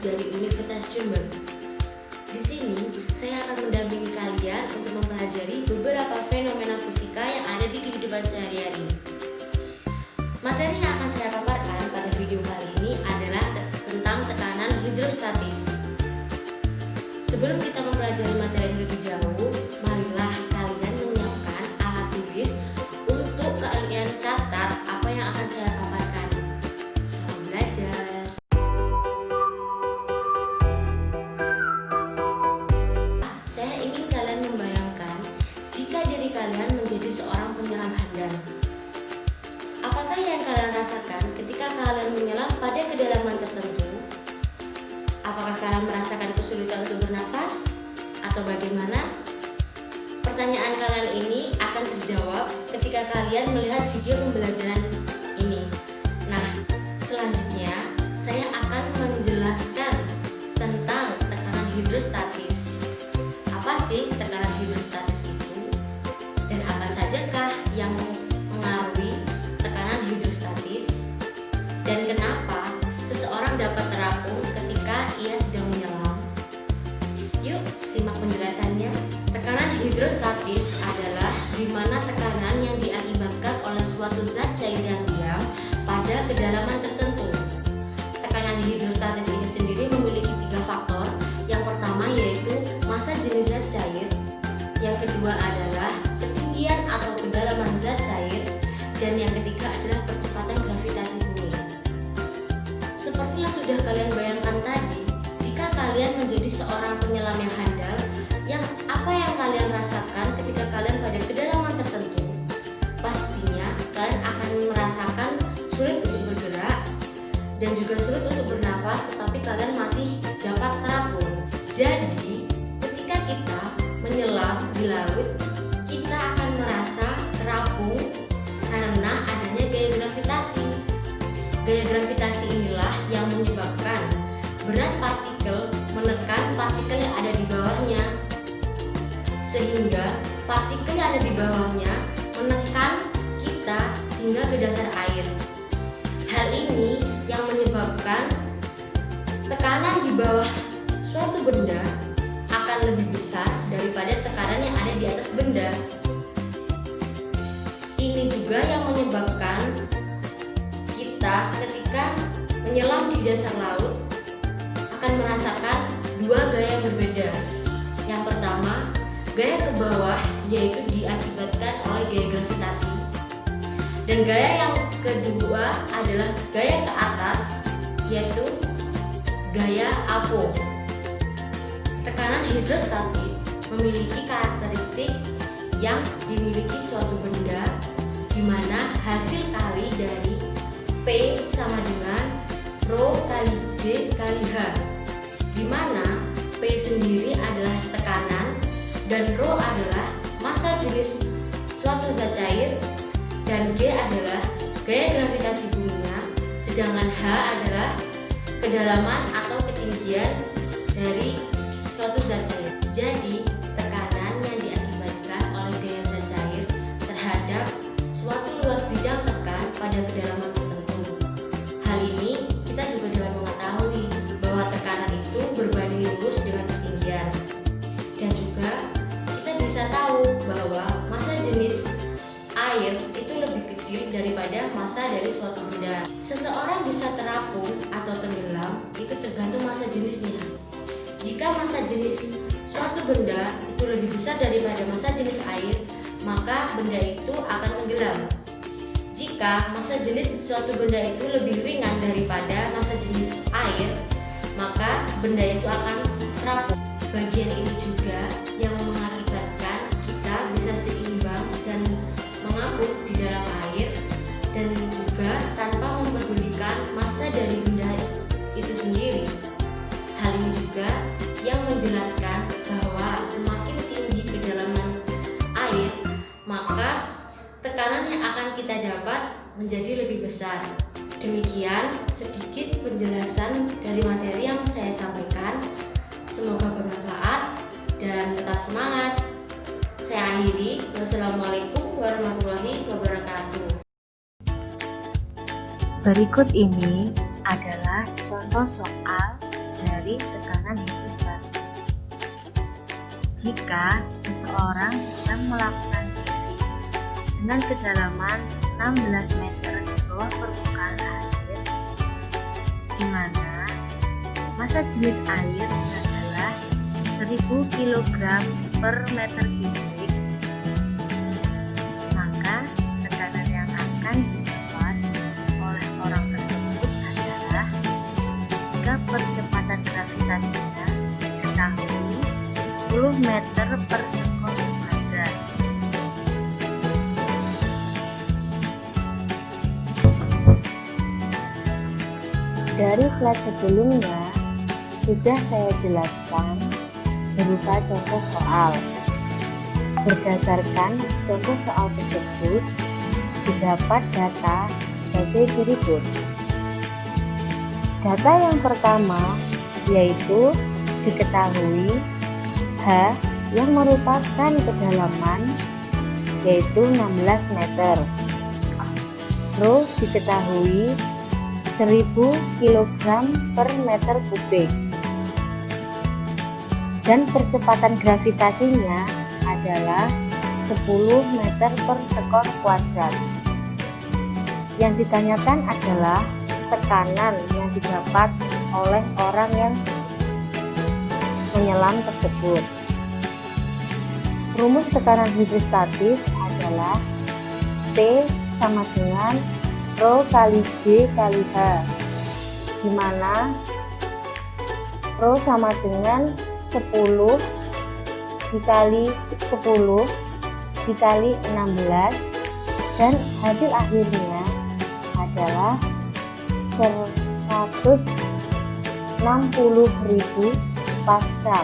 dari Universitas Jember. Di sini, saya akan mendampingi kalian untuk mempelajari beberapa fenomena fisika yang ada di kehidupan sehari-hari. Materi yang akan saya paparkan pada video kali ini adalah tentang tekanan hidrostatis. Sebelum kita mempelajari materi yang lebih jauh, marilah kalian menyiapkan alat tulis untuk kalian catat apa yang akan saya paparkan. Selamat belajar. Saya ingin kalian membayangkan jika diri kalian menjadi seorang penyelam handal. Apakah yang kalian rasakan ketika kalian menyelam pada kedalaman tertentu? Apakah kalian merasakan kesulitan untuk bernafas? Atau bagaimana? Pertanyaan kalian ini akan terjawab ketika kalian melihat video pembelajaran ini. Nah, selanjutnya saya akan menjelaskan tentang tekanan hidrostatis. Apa sih tekanan hidrostatis itu? Dan apa sajakah yang mengaruhi tekanan hidrostatis? Dan kenapa seseorang dapat terapung ketika ia sedang menyelam? Yuk, simak penjelasannya. Tekanan hidrostatis adalah di mana tekanan yang diakibatkan oleh suatu zat cair yang diam pada kedalaman tertentu. Tekanan hidrostatis ini sendiri memiliki 3 faktor. Yang pertama yaitu massa jenis zat cair. Yang kedua adalah ketinggian atau kedalaman zat cair. Dan yang ketiga adalah percepatan gravitasi bumi. Seperti yang sudah kalian bayangkan tadi, jika kalian menjadi seorang penyelam yang handal, apa yang kalian rasakan ketika kalian pada kedalaman tertentu? Pastinya kalian akan merasakan sulit untuk bergerak dan juga sulit untuk bernafas, tetapi kalian masih dapat terapung. Jadi, ketika kita menyelam di laut, kita akan merasa terapung karena adanya gaya gravitasi. Gaya gravitasi inilah yang menyebabkan berat partikel menekan partikel yang ada di bawahnya, sehingga partikel yang ada di bawahnya menekan kita hingga ke dasar air. Hal ini yang menyebabkan tekanan di bawah suatu benda akan lebih besar daripada tekanan yang ada di atas benda. Ini juga yang menyebabkan kita ketika menyelam di dasar laut akan merasakan 2 gaya yang berbeda. Yang pertama, gaya ke bawah yaitu diakibatkan oleh gaya gravitasi. Dan gaya yang kedua adalah gaya ke atas yaitu gaya apung. Tekanan hidrostatik memiliki karakteristik yang dimiliki suatu benda di mana hasil kali dari P sama dengan Rho kali D kali H, di mana P sendiri adalah tekanan dan Rho adalah massa jenis suatu zat cair dan G adalah gaya gravitasi buminya, sedangkan H adalah kedalaman atau ketinggian dari suatu zat cair. Jadi, tekanan yang diakibatkan oleh gaya zat cair terhadap suatu luas bidang tekan pada kedalaman tertentu. Hal ini kita juga dapat mengetahui bahwa tekanan itu berbanding lurus dengan ketinggian. Dan juga kita bisa tahu bahwa massa jenis air itu lebih kecil daripada massa dari suatu benda. Seseorang bisa terapung atau tenggelam itu tergantung massa jenisnya. Jika massa jenis suatu benda itu lebih besar daripada massa jenis air, maka benda itu akan tenggelam. Jika massa jenis suatu benda itu lebih ringan daripada massa jenis air, maka benda itu akan terapung. Bagian ini juga yang mengakibatkan kita bisa seimbang dan mengapung di dalam air, dan juga tanpa mempedulikan massa dari benda itu sendiri. Hal ini juga yang menjelaskan bahwa semakin tinggi kedalaman air, maka tekanan yang akan kita dapat menjadi lebih besar. Demikian sedikit penjelasan dari materi yang saya sampaikan. Semoga bermanfaat dan tetap semangat. Saya akhiri. Wassalamualaikum warahmatullahi wabarakatuh. Berikut ini adalah contoh soal dari dari tekanan hidrostatis. Jika seseorang sedang melakukan diving dengan kedalaman 16 meter di bawah permukaan air, di mana massa jenis air adalah 1000 kg per meter kubik, maka tekanan yang akan didapat oleh orang tersebut adalah, jika percepatan gravitasinya diketahui 10 meter per sekon kuadrat. Dari slide sebelumnya sudah saya jelaskan berupa contoh soal. Berdasarkan contoh soal tersebut, didapat data sebagai berikut. Data yang pertama yaitu diketahui H yang merupakan kedalaman yaitu 16 meter. Rho diketahui 1000 kg per meter kubik. Dan percepatan gravitasinya adalah 10 meter per sekon kuadrat. Yang ditanyakan adalah tekanan yang didapat oleh orang yang menyelam tersebut. Rumus tekanan hidrostatis adalah T sama dengan Rho kali G kali H, di mana Rho sama dengan 10 dikali 10 dikali 16, dan hasil akhirnya adalah 160.000 Pascal.